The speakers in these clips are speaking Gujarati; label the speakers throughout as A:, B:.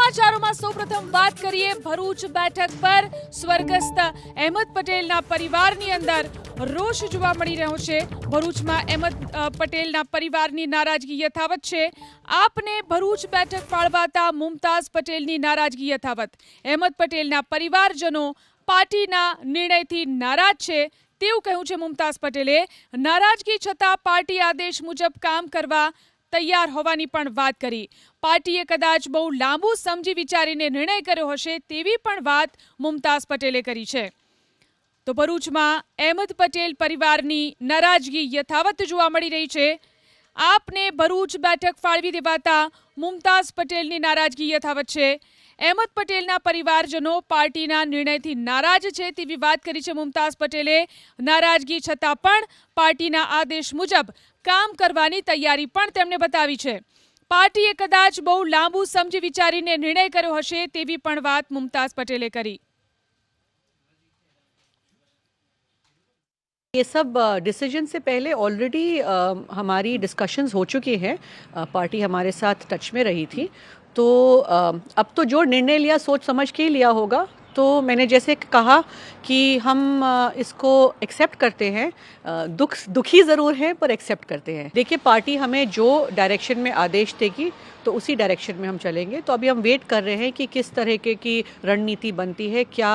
A: સમાચારોમાં સૌપ્રથમ વાત કરીએ ભરૂચ બેઠક પર સ્વર્ગસ્થ અહેમદ પટેલના પરિવારની અંદર રોષ જોવા મળી રહ્યો છે। ભરૂચમાં અહેમદ પટેલના પરિવારની નારાજગી યથાવત છે। આપને ભરૂચ બેઠક ફાળવાતા મુમતાઝ પટેલની નારાજગી યથાવત। અહેમદ પટેલના પરિવારજનો પાર્ટીના નિર્ણયથી નારાજ છે તેવું કહ્યું છે મુમતાઝ પટેલે। નારાજગી છતાં પાર્ટી આદેશ મુજબ કામ કરવા તૈયાર હોવાની પણ વાત કરી। પાર્ટીએ કદાચ બહુ લાંબુ સમજી વિચારીને નિર્ણય કર્યો હશે તેવી પણ વાત મુમતાઝ પટેલે કરી છે। તો ભરૂચમાં અહેમદ પટેલ પરિવારની નારાજગી યથાવત જોવા મળી રહી છે। આપને ભરૂચ બેઠક ફાળવી દેવાતા મુમતાઝ પટેલની નારાજગી યથાવત છે। અહેમદ પટેલના પરિવારજનો પાર્ટીના નિર્ણયથી નારાજ છે તેવી વાત કરી છે મુમતાઝ પટેલે। નારાજગી છતાં પણ પાર્ટીના આદેશ મુજબ કામ કરવાની તૈયારી પણ તેમણે બતાવી છે। પાર્ટીએ કદાચ બહુ લાંબુ સમજી વિચારીને નિર્ણય કર્યો હશે તેવી પણ વાત મુમતાઝ પટેલે કરી।
B: ये सब डिसीजन से पहले ऑलरेडी हमारी डिस्कशंस हो चुकी हैं। पार्टी हमारे साथ टच में रही थी, तो अब तो जो निर्णय लिया सोच समझ के ही लिया होगा। तो मैंने जैसे कहा कि हम इसको एक्सेप्ट करते हैं, दुखी ज़रूर हैं पर एक्सेप्ट करते हैं। देखिए, पार्टी हमें जो डायरेक्शन में आदेश देगी तो उसी डायरेक्शन में हम चलेंगे। तो अभी हम वेट कर रहे हैं कि किस तरह की रणनीति बनती है, क्या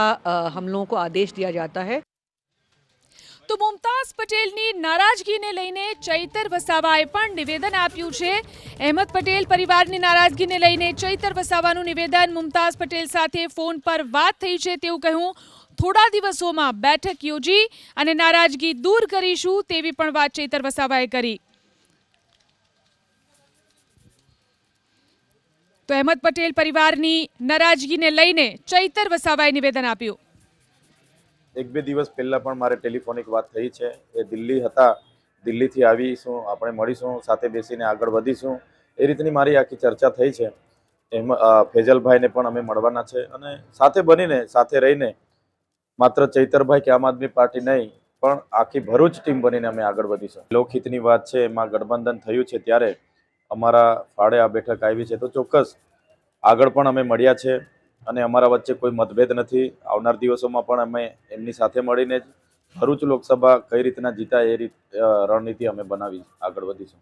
B: हम लोगों को आदेश दिया जाता है।
A: તો મુમતાઝ પટેલની નારાજગીને લઈને ચૈતર વસાવાએ પણ નિવેદન આપ્યું છે। અહેમદ પટેલ પરિવારની નારાજગીને લઈને ચૈતર વસાવાનું નિવેદન મુમતાઝ પટેલ સાથે ફોન પર વાત થઈ છે તેવું કહ્યું। થોડા દિવસોમાં બેઠક યોજી અને નારાજગી દૂર કરીશું તેવી પણ વાત ચૈતર વસાવાએ કરી। તો અહેમદ પટેલ પરિવારની નારાજગીને લઈને ચૈતર વસાવાએ નિવેદન આપ્યું।
C: એક બે દિવસ પહેલાં પણ મારે ટેલિફોનિક વાત થઈ છે। એ દિલ્હી હતા, દિલ્હીથી આવીશું, આપણે મળીશું, સાથે બેસીને આગળ વધીશું, એ રીતની મારી આખી ચર્ચા થઈ છે। એમ ફેજલભાઈને પણ અમે મળવાના છે અને સાથે બનીને સાથે રહીને માત્ર ચૈતરભાઈ કે આમ આદમી પાર્ટી નહીં પણ આખી ભરૂચ ટીમ બનીને અમે આગળ વધીશું। લોકહિતની વાત છે, એમાં ગઠબંધન થયું છે ત્યારે અમારા ફાળે આ બેઠક આવી છે, તો ચોક્કસ આગળ પણ અમે મળ્યા છે અને અમારા વચ્ચે કોઈ મતભેદ નથી। આવનાર દિવસોમાં પણ અમે એમની સાથે મળીને જ ભરૂચ લોકસભા કઈ રીતના જીતાય એ રણનીતિ અમે બનાવી આગળ વધીશું।